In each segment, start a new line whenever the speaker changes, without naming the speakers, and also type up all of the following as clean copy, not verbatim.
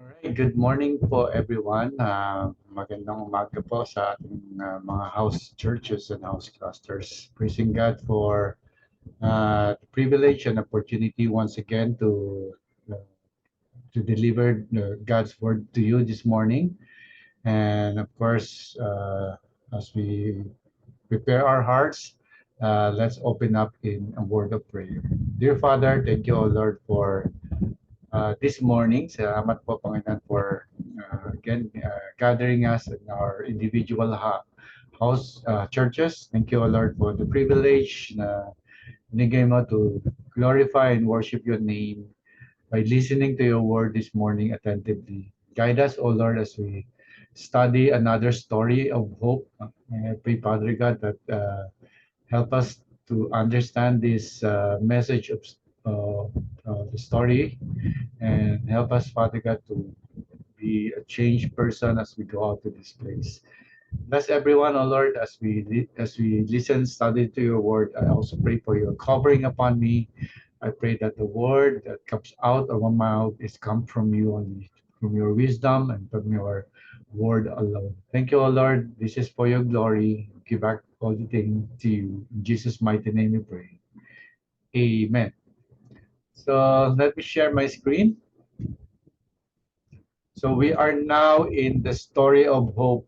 Alright, good morning po everyone. Magandang umaga po sa ating mga house churches and house clusters. Praising God for the privilege and opportunity once again uh, to deliver God's word to you this morning. And of course, as we prepare our hearts, let's open up in a word of prayer. Dear Father, thank you, O Lord, for this morning. Salamat po, Panginoon, for again gathering us in our individual house churches. Thank you, O Lord, for the privilege na binigay mo to glorify and worship your name by listening to your word this morning attentively. Guide us, O Lord, as we study another story of hope. I pray, Father God, that help us to understand this message of uh, the story and help us, Father God, to be a changed person as we go out to this place. Bless everyone, O Lord, as we listen, study to your word. I also pray for your covering upon me. I pray that the word that comes out of my mouth is come from you only, from your wisdom and from your word alone. Thank you, O Lord. This is for your glory. Give back all the things to you. In Jesus' mighty name we pray. Amen. So let me share my screen. So we are now in the story of hope,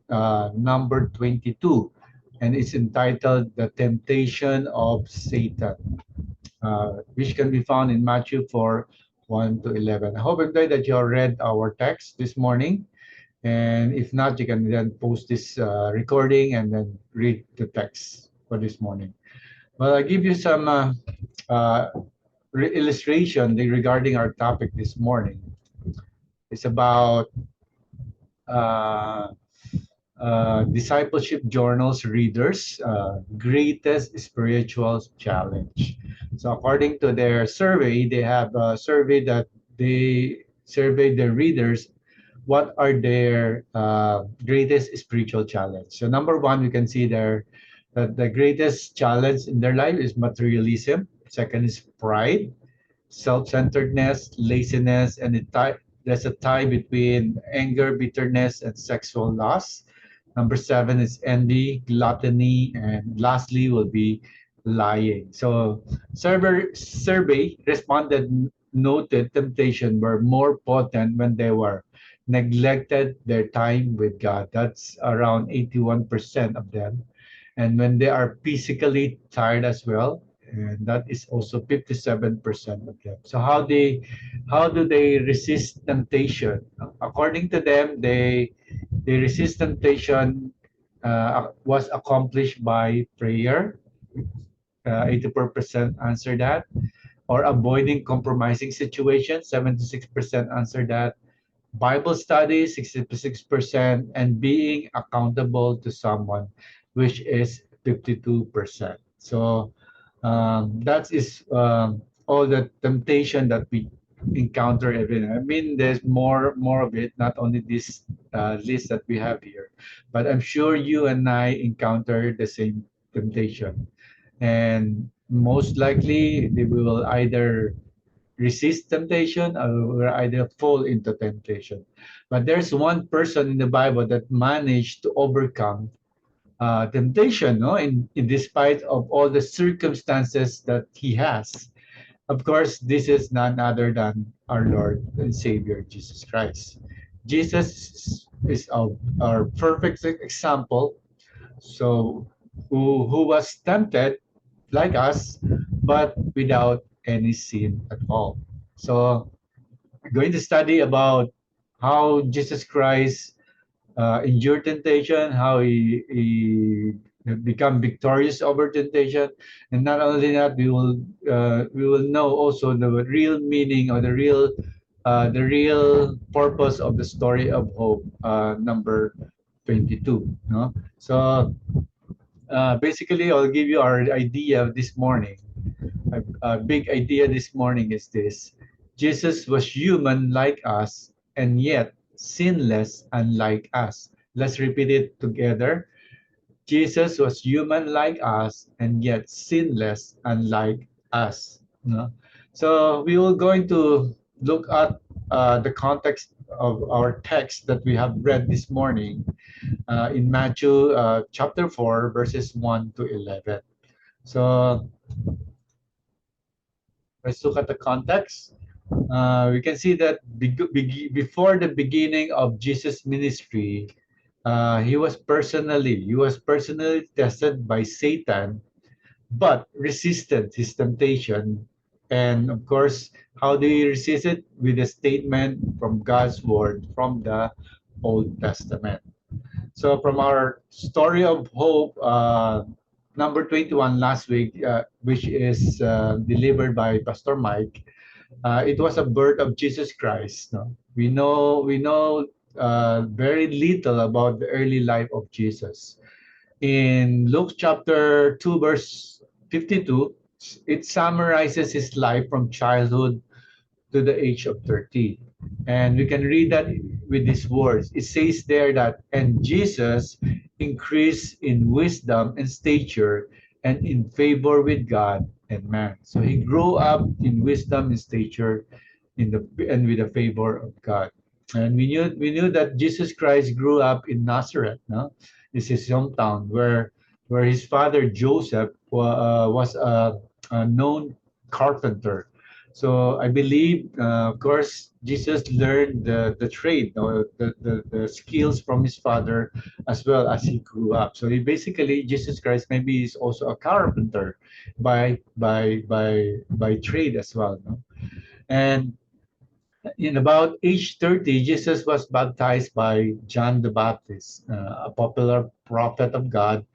number 22, and it's entitled The Temptation of Satan, which can be found in Matthew 4, 1 to 11. I hope and pray that you have read our text this morning. And if not, you can then post this recording and then read the text for this morning. Well, I give you some uh, illustration regarding our topic this morning. It's about uh, discipleship journals readers greatest spiritual challenge. So according to their survey, they have a survey that they surveyed their readers what are their greatest spiritual challenge. So number one, you can see there that the greatest challenge in their life is materialism. Second is pride, self-centeredness, laziness, and there's a tie between anger, bitterness, and sexual lust. Number seven is envy, gluttony, and lastly will be lying. So survey responded noted temptation were more potent when they were neglected their time with God. That's around 81% of them. And when they are physically tired as well, and that is also 57% of them. So how do they resist temptation? According to them, they resist temptation was accomplished by prayer. 84% answer that, or avoiding compromising situations. 76% answer that. Bible study, 66%, and being accountable to someone, which is 52%. So that is all the temptation that we encounter every day. I mean, there's more of it, not only this list that we have here, but I'm sure you and I encounter the same temptation. And most likely, we will either resist temptation or will either fall into temptation. But there's one person in the Bible that managed to overcome temptation, no, in despite of all the circumstances that he has. Of course, this is none other than our Lord and Savior Jesus Christ. Jesus is our perfect example. So, who was tempted like us, but without any sin at all. So, we're going to study about how Jesus Christ endure temptation, how he become victorious over temptation, and not only that, we will know also the real meaning or the real purpose of the story of hope, number 22. No, so basically, I'll give you our idea this morning. A big idea this morning is this: Jesus was human like us, and yet sinless unlike us. Let's repeat it together. Jesus was human like us, and yet sinless unlike us. No? So we will going to look at the context of our text that we have read this morning in Matthew chapter 4, verses 1 to 11. So let's look at the context. We can see that before the beginning of Jesus' ministry, he was personally tested by Satan, but resisted his temptation. And of course, how do you resist it? With a statement from God's word from the Old Testament. So from our story of hope, number 21 last week, which is delivered by Pastor Mike, it was a birth of Jesus Christ. No? We know very little about the early life of Jesus. In Luke chapter 2, verse 52, it summarizes his life from childhood to the age of 30. And we can read that with these words. It says there that, and Jesus increased in wisdom and stature and in favor with God and man. So he grew up in wisdom and stature and with the favor of God. And we knew that Jesus Christ grew up in Nazareth, no? This is his hometown where his father Joseph was a known carpenter. So I believe, of course, Jesus learned the trade, or the skills from his father as well as he grew up. So he basically, Jesus Christ maybe is also a carpenter by trade as well. No? And in about age 30, Jesus was baptized by John the Baptist, a popular prophet of God,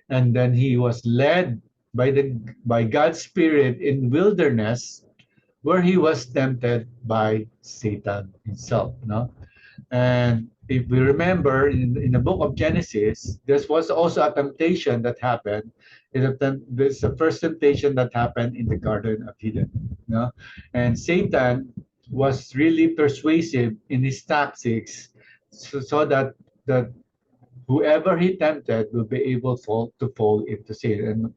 and then he was led by God's Spirit in wilderness, where he was tempted by Satan himself. No, and if we remember in the book of Genesis, this was also a temptation that happened. This is the first temptation that happened in the Garden of Eden. No? And Satan was really persuasive in his tactics, so that whoever he tempted will be able to fall into sin. And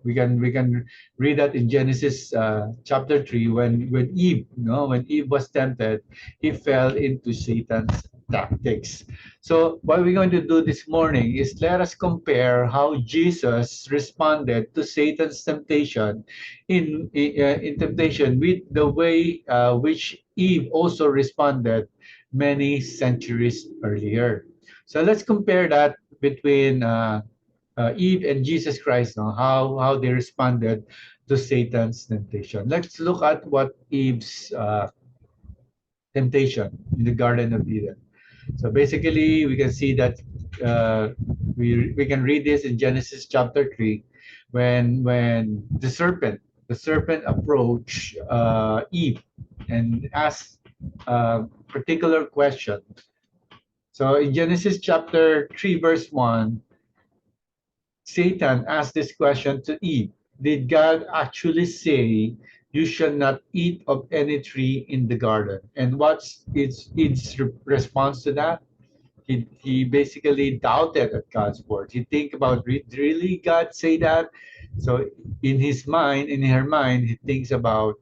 we can read that in Genesis chapter 3, when Eve, when Eve was tempted, he fell into Satan's tactics. So what we're going to do this morning is let us compare how Jesus responded to Satan's temptation in temptation with the way which Eve also responded many centuries earlier. So let's compare that between Eve and Jesus Christ, no? How they responded to Satan's temptation. Let's look at what Eve's temptation in the Garden of Eden. So basically, we can see that we can read this in Genesis chapter 3, when the serpent approached Eve and asked a particular question. So in Genesis chapter 3, verse 1, Satan asked this question to Eve. Did God actually say you shall not eat of any tree in the garden? And what's its response to that? He basically doubted at God's word. He think about, really God say that? So in his mind, in her mind, he thinks about,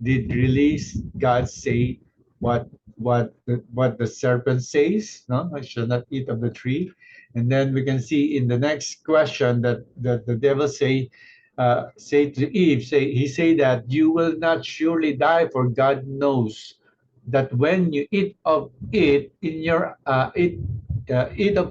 did really God say what the serpent says? No, I shall not eat of the tree. And then we can see in the next question that the devil say to Eve, he say that you will not surely die, for God knows that when you eat of it, eat of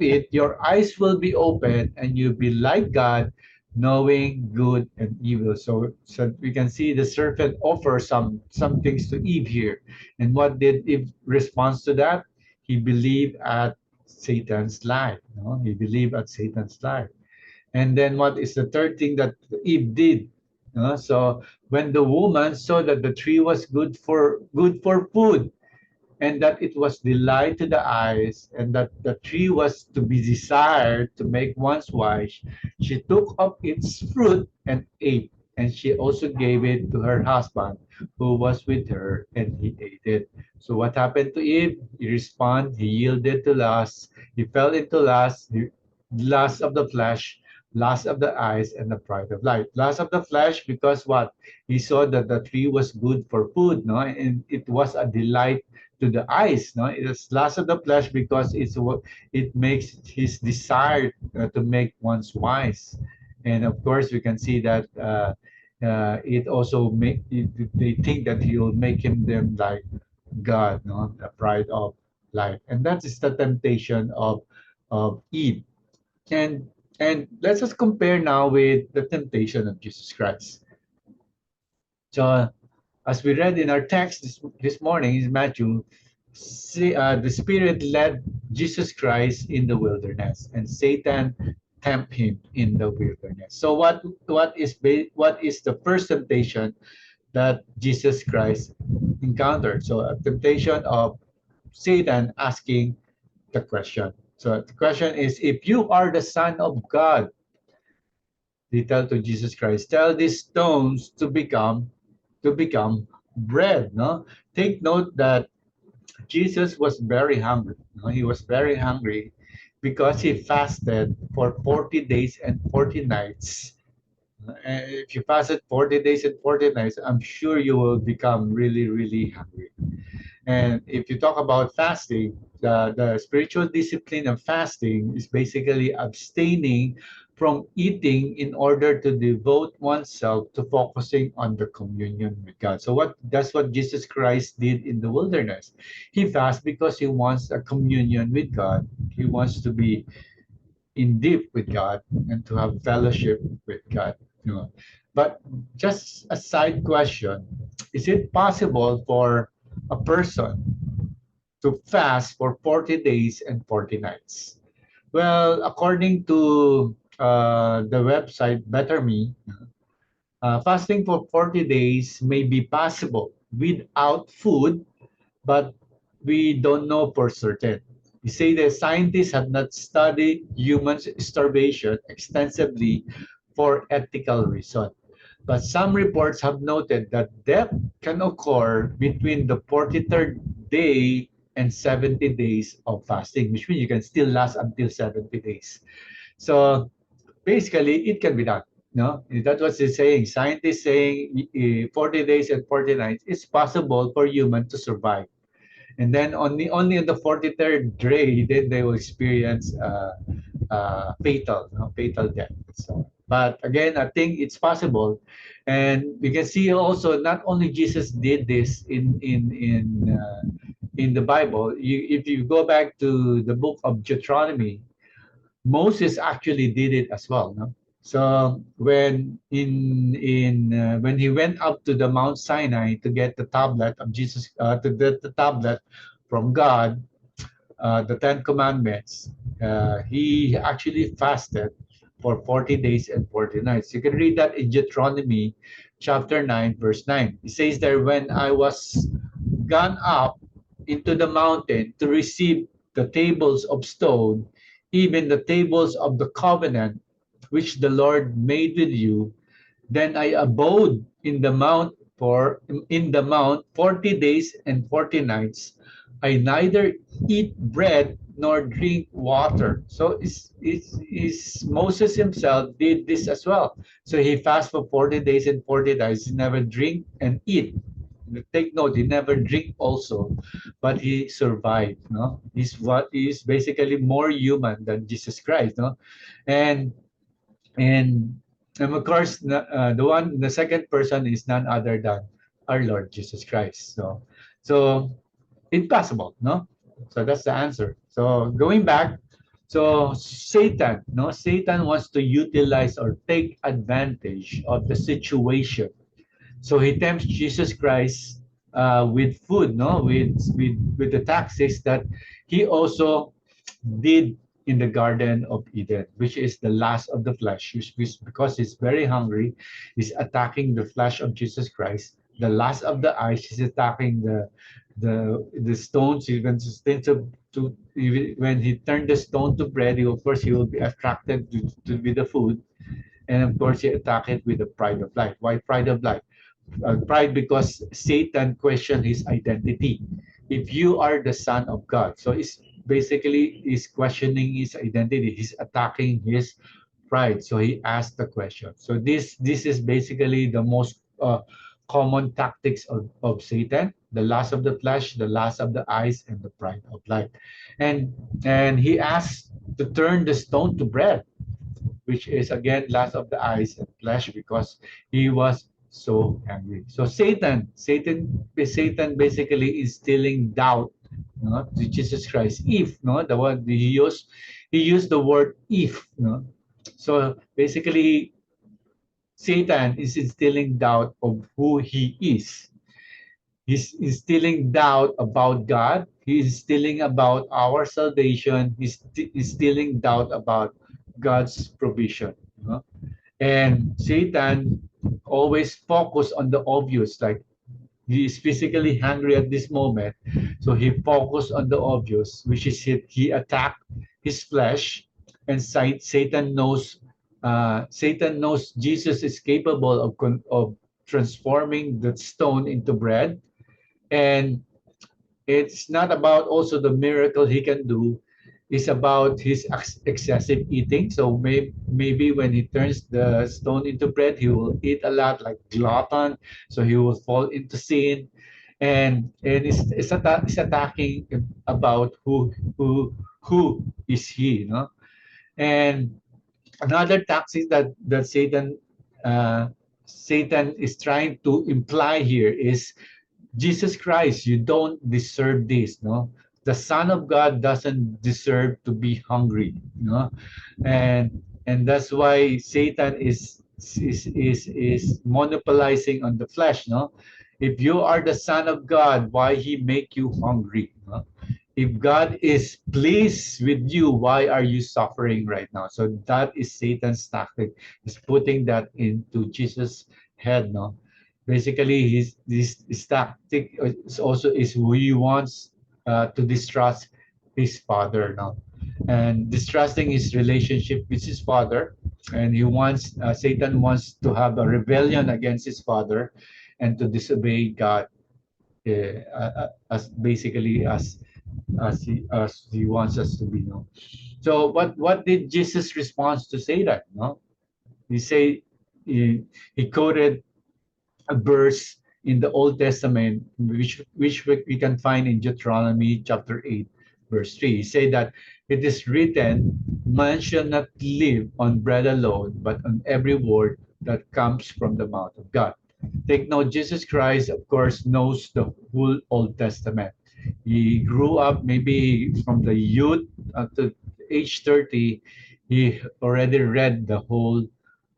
it, your eyes will be open and you'll be like God, knowing good and evil. So we can see the serpent offer some things to Eve here. And what did Eve respond to that? He believed at Satan's lie. No? He believed at Satan's lie. And then what is the third thing that Eve did? So when the woman saw that the tree was good for food, and that it was delight to the eyes, and that the tree was to be desired to make one's wise, she took up its fruit and ate, and she also gave it to her husband who was with her, and he ate it. So what happened to Eve? He responded, he yielded to lust, he fell into lust of the flesh, lust of the eyes, and the pride of life. Lust of the flesh, because what? He saw that the tree was good for food, no? And it was a delight to the eyes. No, it is lust of the flesh because it's what it makes his desire to make one's wise, and of course we can see that it also make they think that he will make him them like God, no, the pride of life, and that is the temptation of Eve. And let's just compare now with the temptation of Jesus Christ. So as we read in our text this morning in Matthew, the Spirit led Jesus Christ in the wilderness, and Satan tempt him in the wilderness. So what is the first temptation that Jesus Christ encountered? So a temptation of Satan asking the question. So the question is, if you are the Son of God, they tell to Jesus Christ, tell these stones to become bread. No, take note that Jesus was very hungry. No? He was very hungry because he fasted for 40 days and 40 nights. And if you fasted 40 days and 40 nights, I'm sure you will become really, really hungry. And if you talk about fasting, the spiritual discipline of fasting is basically abstaining from eating in order to devote oneself to focusing on the communion with God. So that's what Jesus Christ did in the wilderness. He fasts because he wants a communion with God. He wants to be in deep with God and to have fellowship with God. You know. But just a side question, is it possible for a person to fast for 40 days and 40 nights? Well, according to the website Better Me, fasting for 40 days may be possible without food, but we don't know for certain. We say that scientists have not studied human starvation extensively for ethical reasons. But some reports have noted that death can occur between the 43rd day and 70 days of fasting, which means you can still last until 70 days. So basically, it can be done. No, that's what they're saying. Scientists saying 40 days and 40 nights, it's possible for human to survive. And then only on the 43rd day, then they will experience fatal death. So, but again, I think it's possible, and we can see also not only Jesus did this in the Bible. If you go back to the book of Deuteronomy, Moses actually did it as well. No? So when he went up to the Mount Sinai to get the tablet of Jesus, to get the tablet from God, the Ten Commandments, he actually fasted for 40 days and 40 nights. You can read that in Deuteronomy chapter 9, verse 9. It says there, when I was gone up into the mountain to receive the tables of stone, even the tables of the covenant which the Lord made with you, then I abode in the mount 40 days and 40 nights. I neither eat bread nor drink water. So Moses himself did this as well. So he fasted for 40 days and 40 nights. He never drink and eat. Take note, he never drink also, but he survived. No, he's basically more human than Jesus Christ. No, and and of course, the second person is none other than our Lord Jesus Christ. So it's possible, no? So that's the answer. So going back, so Satan wants to utilize or take advantage of the situation. So he tempts Jesus Christ with food, no, with the taxes that he also did in the Garden of Eden, which is the last of the flesh, which because he's very hungry, he's attacking the flesh of Jesus Christ. The last of the eyes is attacking the stones. Even when he turned the stone to bread, of course he will be attracted to be the food, and of course he attacked it with the pride of life. Why pride of life? Pride because Satan questioned his identity. If you are the son of God, so it's basically he's questioning his identity. He's attacking his pride. So he asked the question. So this is basically the most common tactics of Satan: the lust of the flesh, the lust of the eyes, and the pride of life. And and he asked to turn the stone to bread, which is again lust of the eyes and flesh, because he was so angry. So Satan basically instilling doubt, to Jesus Christ. If, the word he used the word if, so basically Satan is instilling doubt of who he is. He's instilling doubt about God. He's instilling about our salvation. He's instilling doubt about God's provision. And Satan always focus on the obvious, like he is physically hungry at this moment, so he focused on the obvious, which is he attacked his flesh. And Satan knows Jesus is capable of transforming the stone into bread. And it's not about also the miracle he can do. It's about his excessive eating. So maybe when he turns the stone into bread, he will eat a lot, like glutton. So he will fall into sin, and it's attacking about who is he, And another tactic that Satan is trying to imply here is, Jesus Christ, you don't deserve this, no? The Son of God doesn't deserve to be hungry, and that's why Satan is monopolizing on the flesh, no? If you are the Son of God, why he make you hungry, no? If God is pleased with you, why are you suffering right now? So that is Satan's tactic, is putting that into Jesus' head, no? Basically, his tactic is also is who he wants to distrust his father now, and distrusting his relationship with his father. And Satan wants to have a rebellion against his father, and to disobey God, as basically as he wants us to be. No, so what did Jesus respond to Satan? No, he say he quoted a verse in the Old Testament, which we can find in Deuteronomy chapter 8, verse 3. He said that it is written, man shall not live on bread alone, but on every word that comes from the mouth of God. Take note, Jesus Christ, of course, knows the whole Old Testament. He grew up maybe from the youth up to age 30. He already read the whole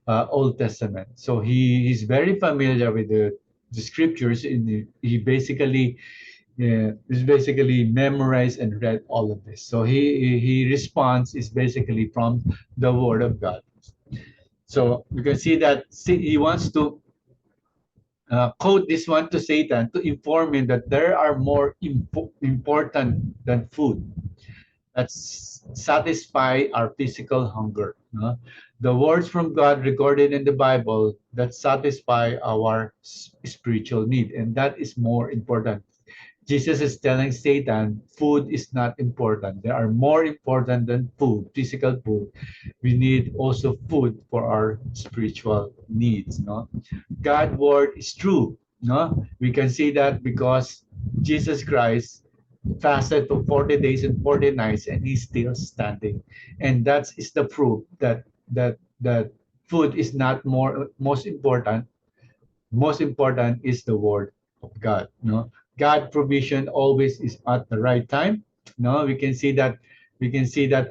Old Testament. So he is very familiar with the scriptures. He basically is basically memorized and read all of this. So he responds is basically from the Word of God. So you can see that he wants to quote this one to Satan to inform him that there are more important than food that satisfy our physical hunger. No? The words from God recorded in the Bible that satisfy our spiritual need, and that is more important. Jesus is telling Satan, food is not important. There are more important than food, physical food. We need also food for our spiritual needs. No, God's word is true. No, we can see that because Jesus Christ fasted for 40 days and 40 nights, and he's still standing. And that is the proof that food is not most important. Most important is the word of God. No, God provision always is at the right time. No, we can see that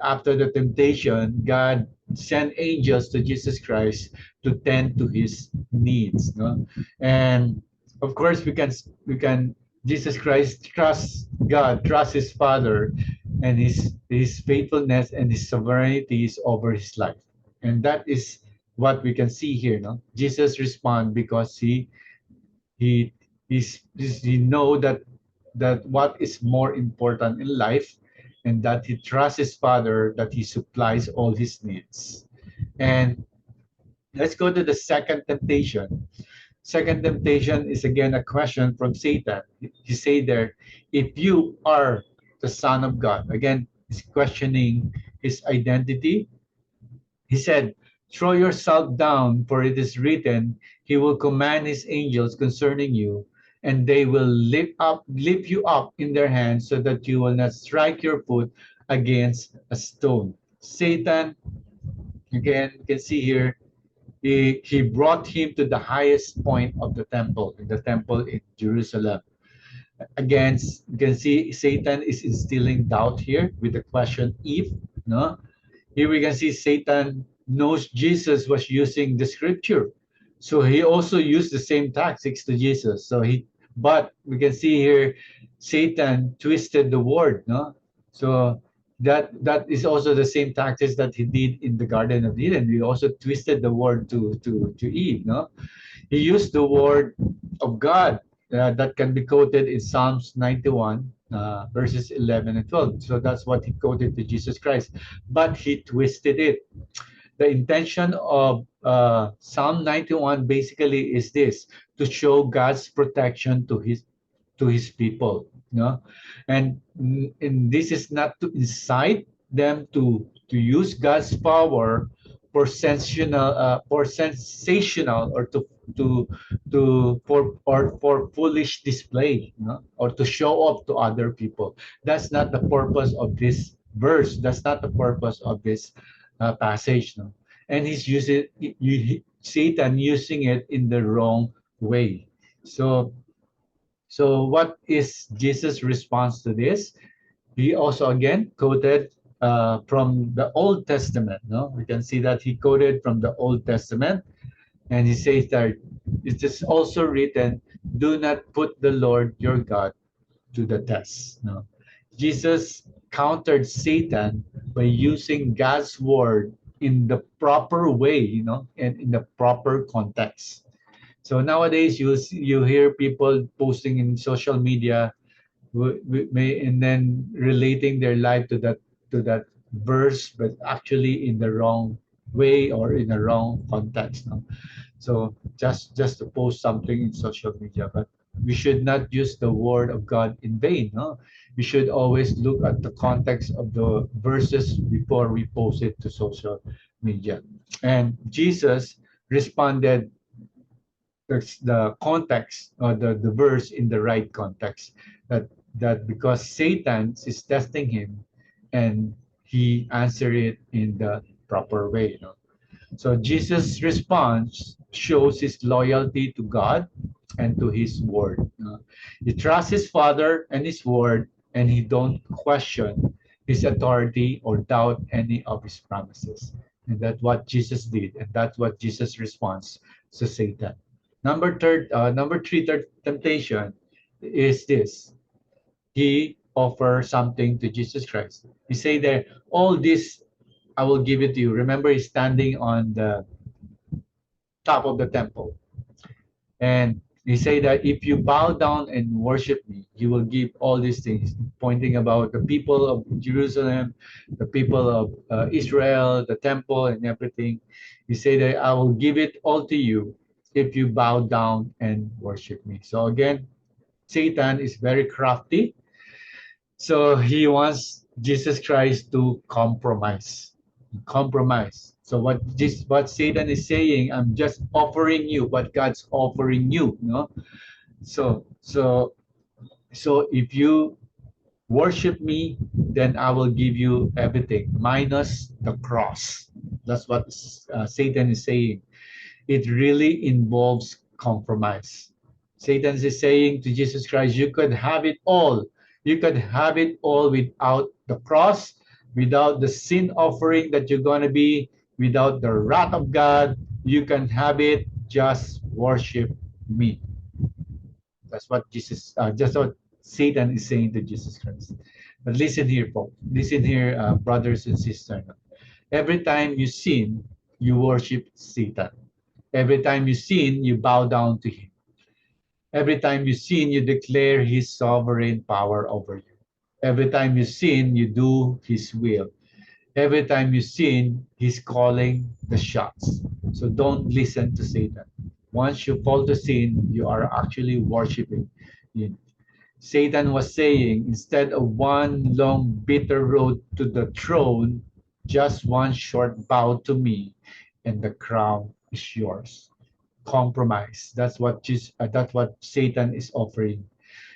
after the temptation, God sent angels to Jesus Christ to tend to his needs. No, and of course we can Jesus Christ trust God, trust his Father, and his faithfulness and his sovereignty is over his life. And that is what we can see here. No, Jesus respond because he he know that what is more important in life, and that he trusts his Father, that he supplies all his needs. And let's go to the second temptation. Second temptation is again a question from Satan. He say there, if you are the Son of God. Again, he's questioning his identity. He said, Throw yourself down, for it is written, He will command His angels concerning you, and they will lift you up in their hands, so that you will not strike your foot against a stone. Satan, again, you can see here, he brought him to the highest point of the temple in Jerusalem. Again, you can see Satan is instilling doubt here with the question if, no? Here we can see Satan knows Jesus was using the scripture. So he also used the same tactics to Jesus. But we can see here, Satan twisted the word, no? So that is also the same tactics that he did in the Garden of Eden. He also twisted the word to Eve, no? He used the word of God that can be quoted in Psalms 91, verses 11 and 12. So that's what he quoted to Jesus Christ. But he twisted it. The intention of Psalm 91 basically is this: to show God's protection to his people. No, and this is not to incite them to use God's power for sensational or for foolish display, you know, or to show off to other people. That's not the purpose of this verse. That's not the purpose of this passage. No? And he's using Satan using it in the wrong way. So what is Jesus' response to this? He also again quoted from the Old Testament. No, we can see that he quoted from the Old Testament, and he says that it is also written, "Do not put the Lord your God to the test." No, Jesus countered Satan by using God's word in the proper way, you know, and in the proper context. So nowadays, you hear people posting in social media, and then relating their life to that verse, but actually in the wrong way or in the wrong context. No? So just to post something in social media, but we should not use the word of God in vain. No? We should always look at the context of the verses before we post it to social media. And Jesus responded the context or the verse in the right context, that because Satan is testing him, and he answered it in the proper way, you know. So Jesus' response shows his loyalty to God and to his word, you know. He trusts his father and his word, and he don't question his authority or doubt any of his promises. And that's what Jesus did, and that's what Jesus' response to Satan. Number three, temptation is this: he offers something to Jesus Christ. He say there, all this I will give it to you. Remember, he's standing on the top of the temple, and he say that if you bow down and worship me, you will give all these things, pointing about the people of Jerusalem, the people of Israel, the temple, and everything. He say that I will give it all to you if you bow down and worship me. So again, Satan is very crafty. So he wants Jesus Christ to compromise. Compromise. So what Satan is saying, I'm just offering you what God's offering you, no? So so so if you worship me, then I will give you everything minus the cross. That's what Satan is saying. It really involves compromise. Satan is saying to Jesus Christ, you could have it all. You could have it all without the cross, without the sin offering that you're going to be, without the wrath of God. You can have it, just worship me. That's what Satan is saying to Jesus Christ. But listen here, folks. Listen here, brothers and sisters. Every time you sin, you worship Satan. Every time you sin, you bow down to him. Every time you sin, you declare his sovereign power over you. Every time you sin, you do his will. Every time you sin, he's calling the shots. So don't listen to Satan. Once you fall to sin, you are actually worshiping him. Satan was saying, instead of one long bitter road to the throne, just one short bow to me, and the crown is yours. Compromise. That's what Satan is offering.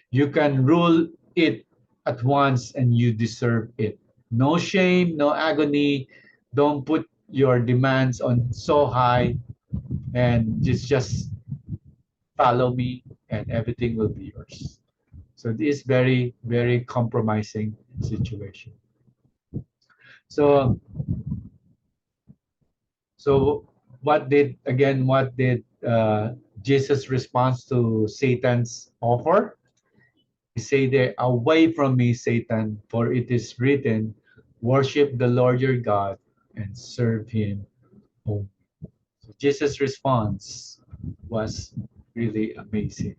You can rule it at once and you deserve it. No shame, no agony. Don't put your demands on so high and just follow me and everything will be yours. So this is very, very compromising situation. So so what did Jesus response to Satan's offer? He say there, away from me, Satan, for it is written, worship the Lord your God and serve him only. So Jesus' response was really amazing.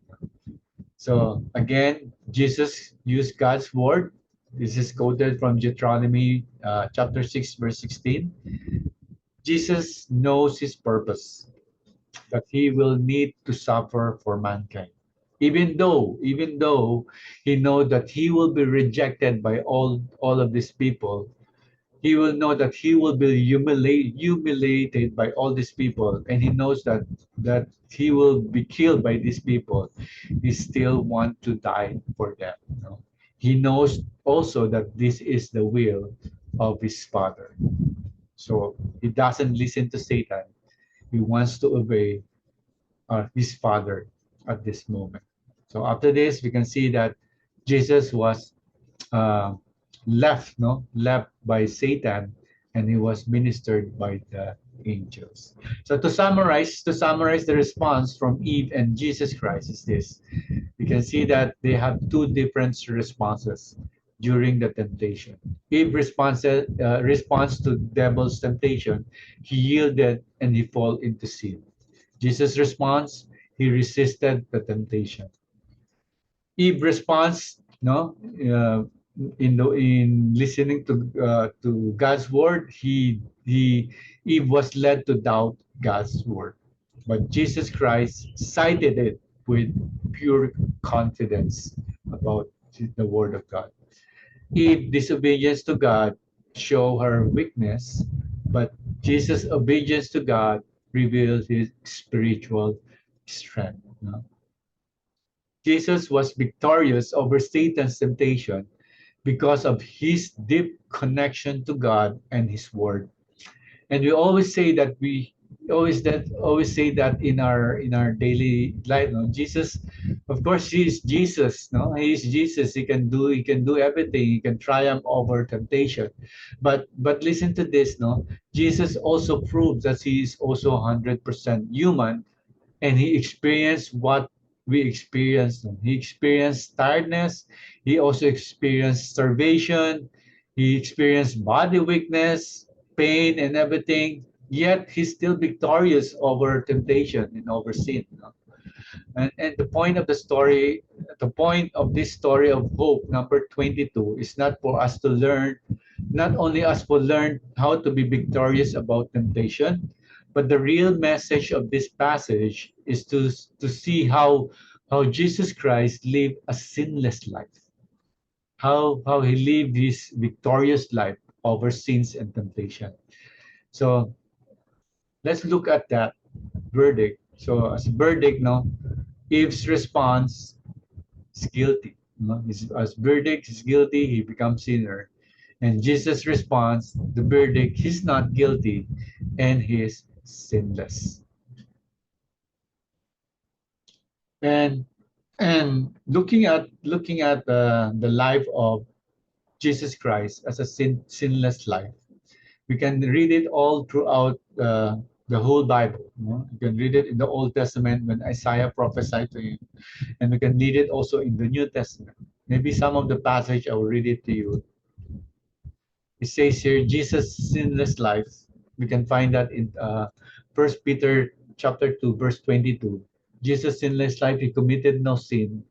So again, Jesus used God's word. This is quoted from Deuteronomy chapter 6, verse 16. Jesus knows his purpose, that he will need to suffer for mankind. Even though he knows that he will be rejected by all of these people, he will know that he will be humiliated by all these people, and he knows that he will be killed by these people. He still want to die for them. You know? He knows also that this is the will of his father. So he doesn't listen to Satan. He wants to obey his father at this moment. So after this, we can see that Jesus was uh, left by Satan, and he was ministered by the angels. So to summarize the response from Eve and Jesus Christ is this: you can see that they have two different responses during the temptation. Eve responds to devil's temptation. He yielded and he fall into sin. Jesus' response, he resisted the temptation. Eve responds, no, in listening to God's word, he Eve was led to doubt God's word, but Jesus Christ cited it with pure confidence about the word of God. Eve disobedience to God show her weakness, but Jesus' obedience to God reveals his spiritual strength. No? Jesus was victorious over Satan's temptation because of his deep connection to God and his word. And we always say that in our daily life. No? Jesus, of course, he is Jesus. No, he is Jesus. He can do everything. He can triumph over temptation. But listen to this. No, Jesus also proves that he is also 100% human, and he experienced what we experienced. He experienced tiredness. He also experienced starvation. He experienced body weakness, pain, and everything. Yet he's still victorious over temptation and over sin. No? And the point of this story of hope, number 22, is not for us to learn, not only us to learn how to be victorious about temptation, but the real message of this passage is to see how Jesus Christ lived a sinless life, how he lived his victorious life over sins and temptation. So let's look at that verdict. So as a verdict, no, Eve's response is guilty. No? As verdict is guilty, he becomes sinner. And Jesus responds, the verdict, he's not guilty and he's sinless. And looking at the life of Jesus Christ as a sinless life, we can read it all throughout the whole Bible. You know? You can read it in the Old Testament when Isaiah prophesied to him, and we can read it also in the New Testament. Maybe some of the passage I will read it to you. It says here, Jesus' sinless life. We can find that in First Peter chapter 2, verse 22. Jesus' sinless life, he committed no sin,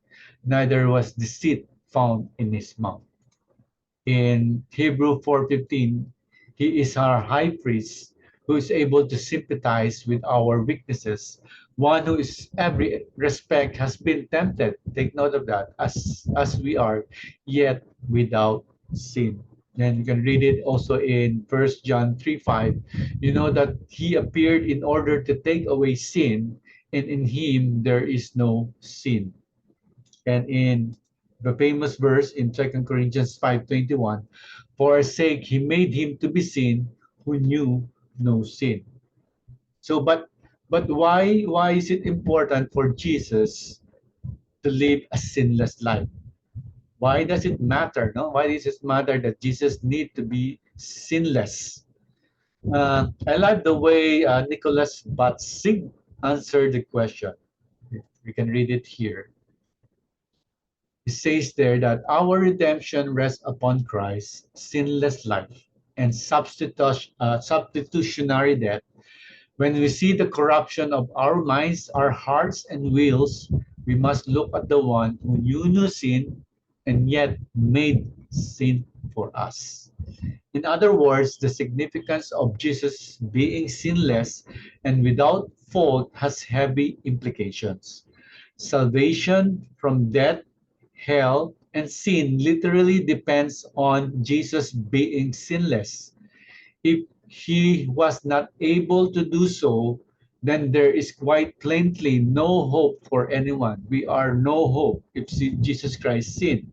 neither was deceit found in his mouth. In Hebrew 4:15, he is our high priest who is able to sympathize with our weaknesses, one who is every respect has been tempted, take note of that, as we are, yet without sin. And you can read it also in 1 John 3:5. You know that he appeared in order to take away sin, and in him there is no sin. And in the famous verse in 2 Corinthians 5:21, for our sake he made him to be sin who knew no sin. So but why is it important for Jesus to live a sinless life? Why does it matter? No? Why does it matter that Jesus need to be sinless? I like the way Nicholas Batzig answered the question. We can read it here. He says there that our redemption rests upon Christ's sinless life and substitutionary death. When we see the corruption of our minds, our hearts, and wills, we must look at the one who knew no sin and yet made sin for us. In other words, the significance of Jesus being sinless and without fault has heavy implications. Salvation from death, hell, and sin literally depends on Jesus being sinless. If he was not able to do so, then there is quite plainly no hope for anyone. We are no hope if Jesus Christ sinned.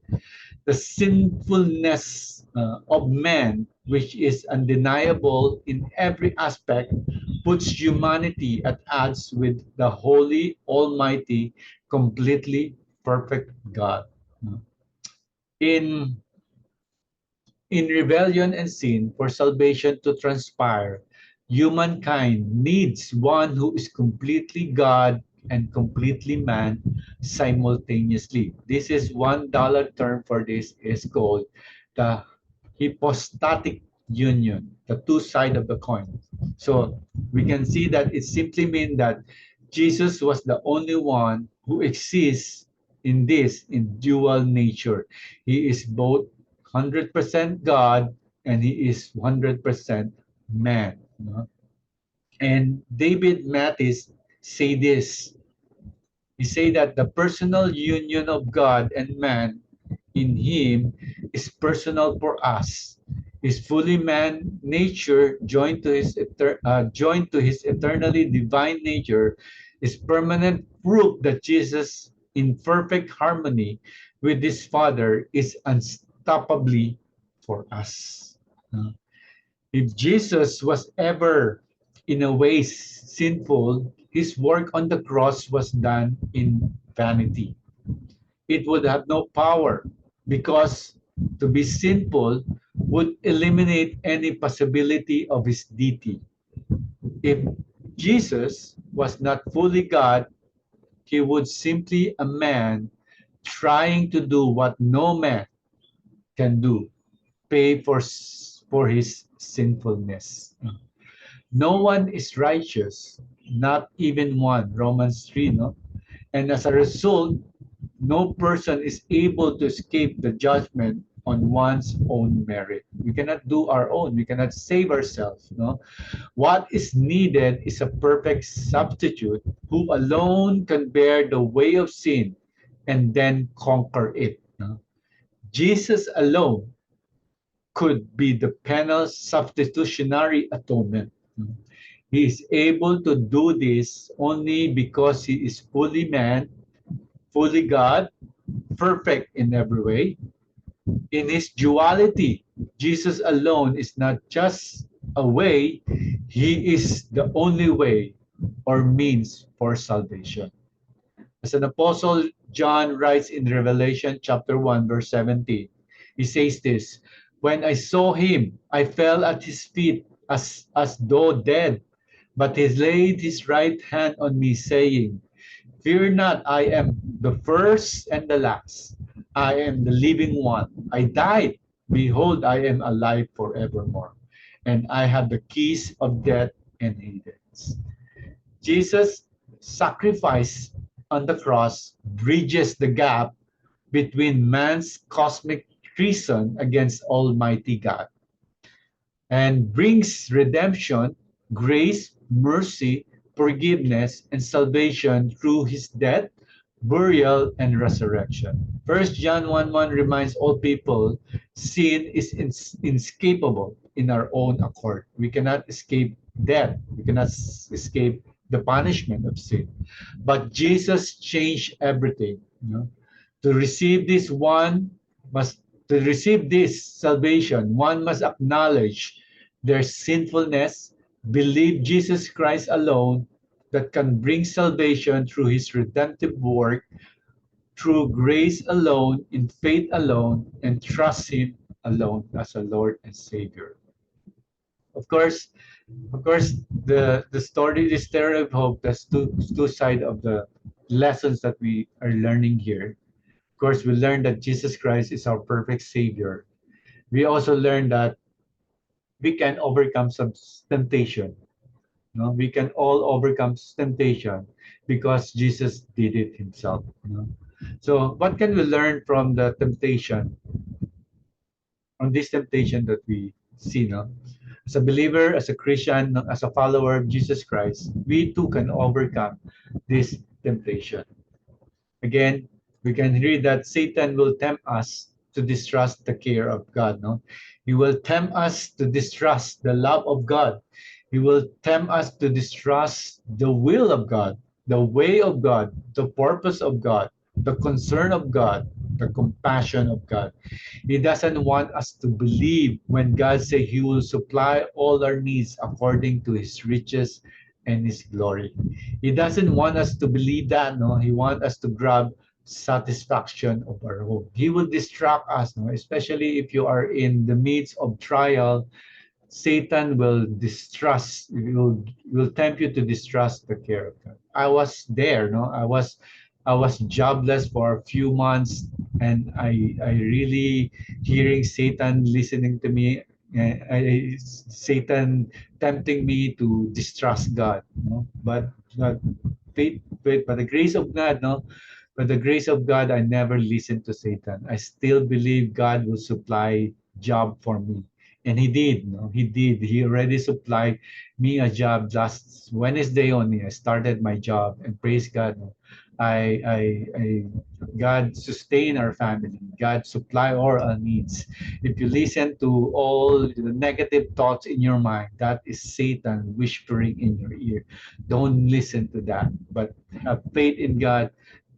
The sinfulness of man, which is undeniable in every aspect, puts humanity at odds with the holy, almighty, completely perfect God. In In rebellion and sin, for salvation to transpire, humankind needs one who is completely God and completely man simultaneously. This is $1 term for this is called the hypostatic union, the two sides of the coin. So we can see that it simply means that Jesus was the only one who exists in this in dual nature. He is both 100% God and he is 100% man. No? And David Mattis say this. He say that the personal union of God and man in him is personal for us. His fully man nature joined to his eternally divine nature is permanent proof that Jesus in perfect harmony with his Father is unstoppably for us. If Jesus was ever in a way sinful, his work on the cross was done in vanity. It would have no power because to be sinful would eliminate any possibility of his deity. If Jesus was not fully God, he would simply a man trying to do what no man can do, pay for his sinfulness. No one is righteous, not even one. Romans 3, no? And as a result, no person is able to escape the judgment on one's own merit. We cannot do our own. We cannot save ourselves. No? What is needed is a perfect substitute who alone can bear the way of sin and then conquer it. No? Jesus alone could be the penal substitutionary atonement. No? He is able to do this only because he is fully man, fully God, perfect in every way. In his duality, Jesus alone is not just a way, he is the only way or means for salvation. As an apostle John writes in Revelation chapter 1 verse 17, he says this, when I saw him, I fell at his feet as though dead, but he laid his right hand on me saying, fear not, I am the first and the last. I am the living one. I died. Behold, I am alive forevermore. And I have the keys of death and Hades. Jesus' sacrifice on the cross bridges the gap between man's cosmic treason against Almighty God and brings redemption, grace, mercy, forgiveness, and salvation through his death, burial, and resurrection. First John 1:1 reminds all people sin is inescapable in our own accord. We cannot escape death. We cannot escape the punishment of sin. But Jesus changed everything. You know? To receive this one must to receive this salvation, one must acknowledge their sinfulness, believe Jesus Christ alone that can bring salvation through his redemptive work, through grace alone, in faith alone, and trust him alone as a Lord and Savior. Of course, the story of hope, that's two sides of the lessons that we are learning here. Of course, we learn that Jesus Christ is our perfect Savior. We also learn that we can overcome some temptation. No? We can all overcome temptation because Jesus did it himself. No? So what can we learn from the temptation, from this temptation that we see? No? As a believer, as a Christian, as a follower of Jesus Christ, we too can overcome this temptation. Again, we can read that Satan will tempt us to distrust the care of God. No, he will tempt us to distrust the love of God. He will tempt us to distrust the will of God, the way of God, the purpose of God, the concern of God, the compassion of God. He doesn't want us to believe when God says He will supply all our needs according to His riches and His glory. He doesn't want us to believe that, no. He wants us to grab satisfaction of our home. He will distract us, no, especially if you are in the midst of trial. Satan will will tempt you to distrust the care of God. I was there, no. I was jobless for a few months, and I really hearing Satan listening to me, Satan tempting me to distrust God, no. But by the grace of God, no, by the grace of God, I never listened to Satan. I still believe God will supply job for me. And he did, no? He did. He already supplied me a job last Wednesday only. I started my job, and praise God, no? I God sustain our family. God supply all our needs. If you listen to all the negative thoughts in your mind, that is Satan whispering in your ear. Don't listen to that, but have faith in God.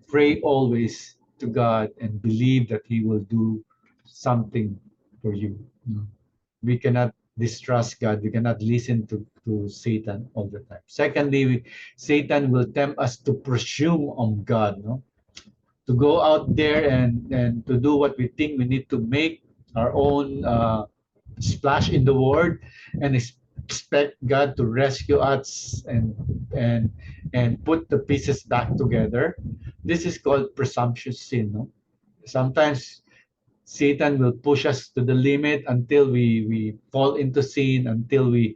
Pray always to God and believe that He will do something for you. We cannot distrust God. We cannot listen to Satan all the time. Secondly, Satan will tempt us to presume on God, no? To go out there and to do what we think we need to make our own splash in the world and expect God to rescue us and and put the pieces back together. This is called presumptuous sin. No? Sometimes Satan will push us to the limit until we fall into sin, until we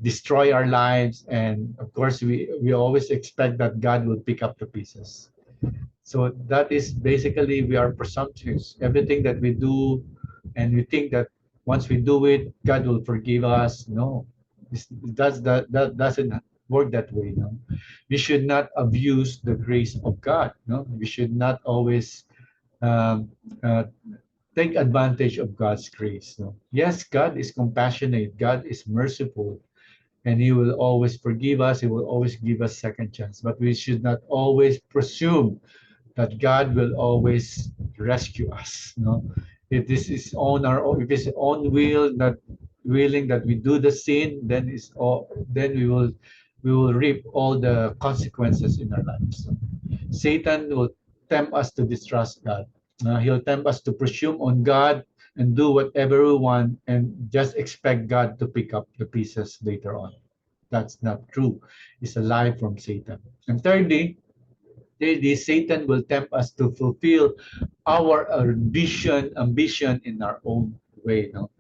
destroy our lives, and of course we always expect that God will pick up the pieces. So that is basically we are presumptuous. Everything that we do, and we think that once we do it, God will forgive us. No, that doesn't work that way. No, we should not abuse the grace of God. No, we should not always um, uh, take advantage of God's grace. No? Yes, God is compassionate. God is merciful, and He will always forgive us. He will always give us second chance. But we should not always presume that God will always rescue us. No, if this is on our own, if it's on will, not willing that we do the sin, then it's all. Then we will reap all the consequences in our lives. Satan will tempt us to distrust God. He'll tempt us to presume on God and do whatever we want and just expect God to pick up the pieces later on. That's not true. It's a lie from Satan. And thirdly, Satan will tempt us to fulfill our ambition in our own way. No,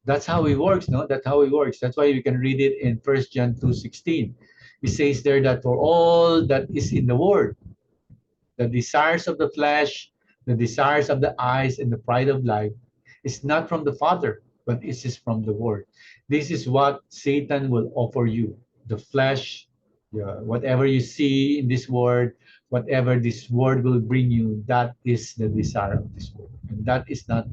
that's how it works. No, that's how it works. That's why we can read it in First John 2:16. It says there that for all that is in the world, the desires of the flesh, the desires of the eyes, and the pride of life is not from the Father, but it is from the world. This is what Satan will offer you: the flesh, Yeah, whatever you see in this word, whatever this word will bring you, that is the desire of this word. And that is not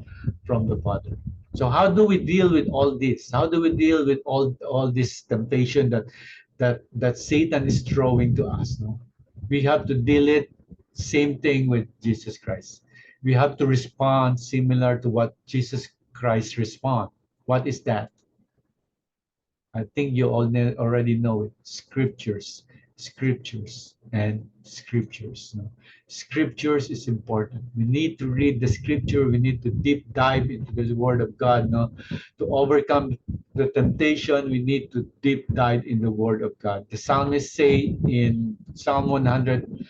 from the Father. So how do we deal with all this? How do we deal with all this temptation that Satan is throwing to us? No? We have to deal it same thing with Jesus Christ. We have to respond similar to what Jesus Christ respond. What is that? I think you all already know it. Scriptures, scriptures, and scriptures. No? Scriptures is important. We need to read the scripture. We need to deep dive into the Word of God. No, to overcome the temptation, we need to deep dive in the Word of God. The psalmist say in Psalm 100,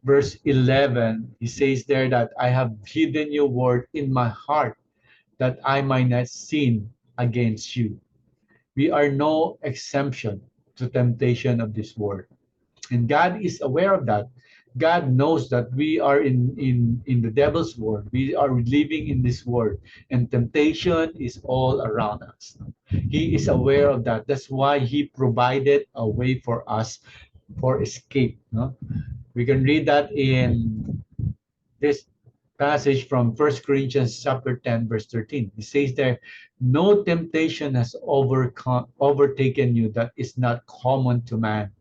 verse 11, he says there that I have hidden your word in my heart that I might not sin against you. We are no exemption to temptation of this world. And God is aware of that. God knows that we are in the devil's world. We are living in this world, and temptation is all around us. He is aware of that. That's why He provided a way for us for escape. No? We can read that in this passage from First Corinthians chapter 10, verse 13. It says there, no temptation has overtaken you that is not common to man.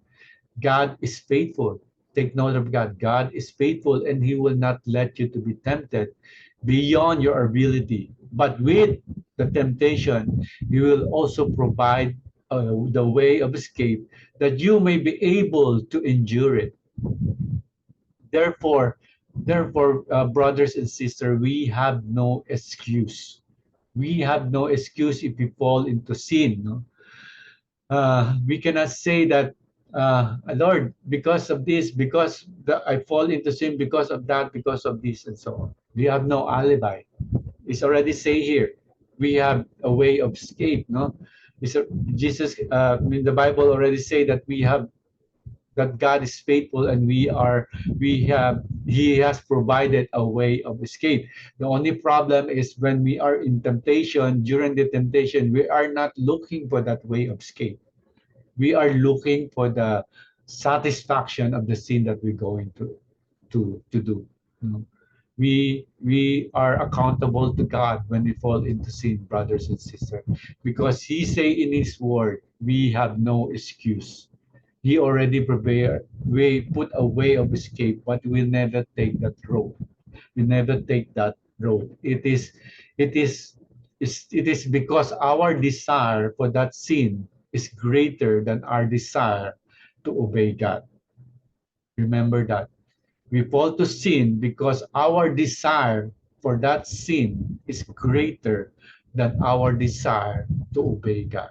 God is faithful. Take note of God. God is faithful and He will not let you to be tempted beyond your ability. But with the temptation, He will also provide the way of escape that you may be able to endure it. Therefore, brothers and sisters, we have no excuse. We have no excuse if we fall into sin. No? We cannot say that, Lord, because of this, I fall into sin, because of that, because of this, and so on. We have no alibi. It's already say here. We have a way of escape. No, Jesus. The Bible already say that we have that God is faithful and He has provided a way of escape. The only problem is when we are in temptation, during the temptation, we are not looking for that way of escape. We are looking for the satisfaction of the sin that we're going to do. You know? We are accountable to God when we fall into sin, brothers and sisters, because He say in His word, we have no excuse. He already prepared. We put a way of escape, but we'll never take that road. We never take that road. It is, it is because our desire for that sin is greater than our desire to obey God. Remember that. We fall to sin because our desire for that sin is greater than our desire to obey God.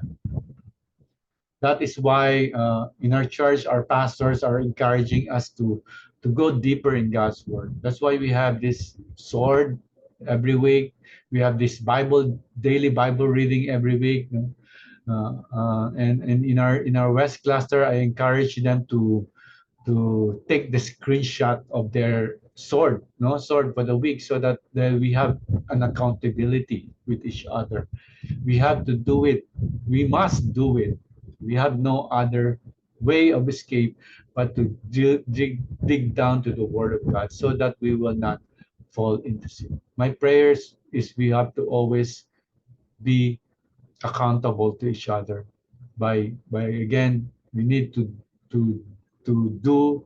That is why in our church, our pastors are encouraging us to go deeper in God's word. That's why we have this sword every week. We have this daily Bible reading every week. And in our West cluster, I encourage them to take the screenshot of their sword for the week, so that we have an accountability with each other. We have to do it. We must do it. We have no other way of escape but to dig down to the Word of God, so that we will not fall into sin. My prayers is we have to always be accountable to each other. By again, we need to do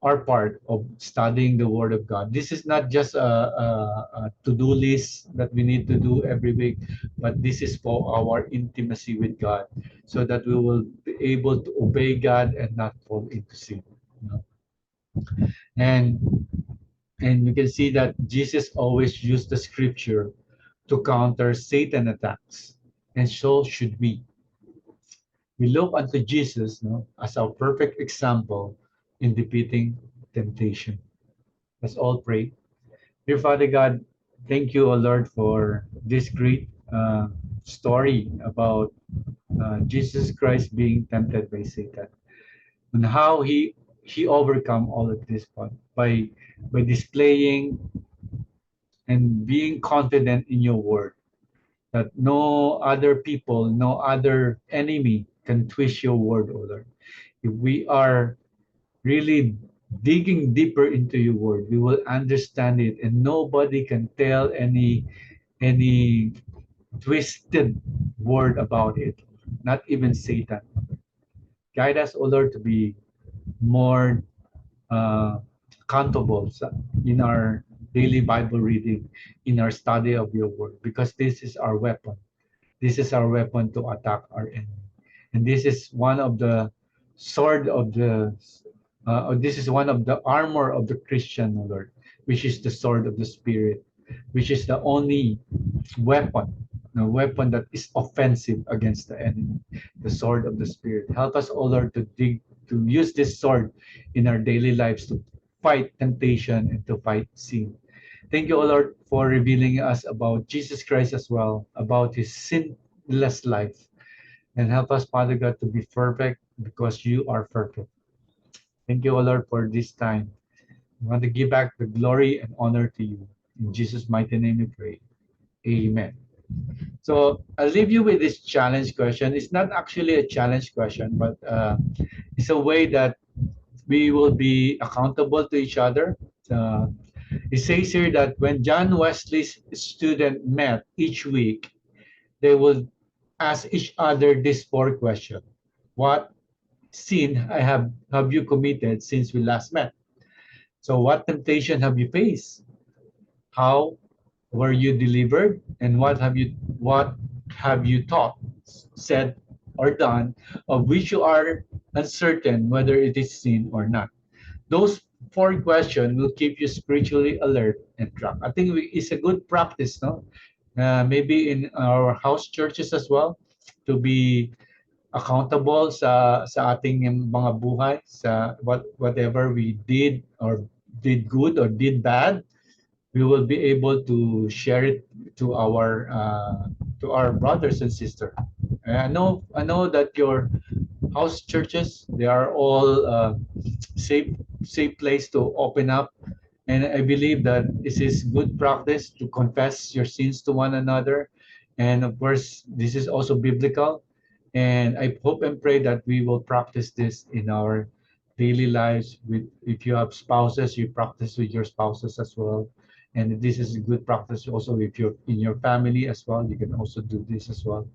our part of studying the Word of God. This is not just a to-do list that we need to do every week, but this is for our intimacy with God, so that we will be able to obey God and not fall into sin. You know? And and you can see that Jesus always used the Scripture to counter Satan attacks, and so should we. We look unto Jesus, no, as our perfect example in defeating temptation. Let's all pray. Dear Father God, thank you, O Lord, for this great story about Jesus Christ being tempted by Satan, and how he overcome all of this by displaying and being confident in your word, that no other people, no other enemy can twist your word, O Lord. If we are really digging deeper into your word, we will understand it, and nobody can tell any twisted word about it. Not even Satan. Guide us, O Lord, to be more accountable in our daily Bible reading, in our study of your word, because this is our weapon. This is our weapon to attack our enemy. And this is one of the sword of the, this is one of the armor of the Christian, Lord, which is the sword of the Spirit, which is the only weapon, a weapon that is offensive against the enemy, the sword of the Spirit. Help us, O Lord, to use this sword in our daily lives to fight temptation and to fight sin. Thank you, O Lord, for revealing us about Jesus Christ as well, about his sinless life. And help us, Father God, to be perfect because you are perfect. Thank you, O Lord, for this time. We want to give back the glory and honor to you. In Jesus' mighty name we pray. Amen. So I'll leave you with this challenge question. It's not actually a challenge question, but it's a way that we will be accountable to each other. Uh, it says here that when John Wesley's student met each week, they will ask each other this four question. What sin have you committed since we last met? So what temptation have you faced? How were you delivered? And what have you taught, said, or done of which you are uncertain whether it is sin or not? Those four questions will keep you spiritually alert and track. I think it's a good practice, no? Maybe in our house churches as well, to be accountable sa ating mga buhay, sa whatever we did or did good or did bad, we will be able to share it to our brothers and sisters. I know that your house churches, they are all safe place to open up, and I believe that this is good practice to confess your sins to one another, and of course this is also biblical, and I hope and pray that we will practice this in our daily lives. With if you have spouses, you practice with your spouses as well, and this is a good practice also if you're in your family as well. You can also do this as well,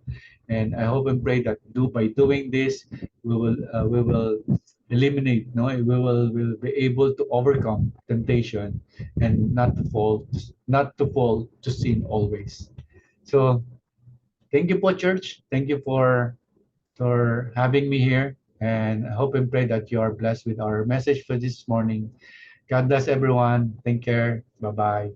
and I hope and pray that by doing this, we will eliminate, no, we will be able to overcome temptation and not to fall to sin always. So thank you, po church. Thank you for having me here, and I hope and pray that you are blessed with our message for this morning. God bless everyone. Take care. Bye bye.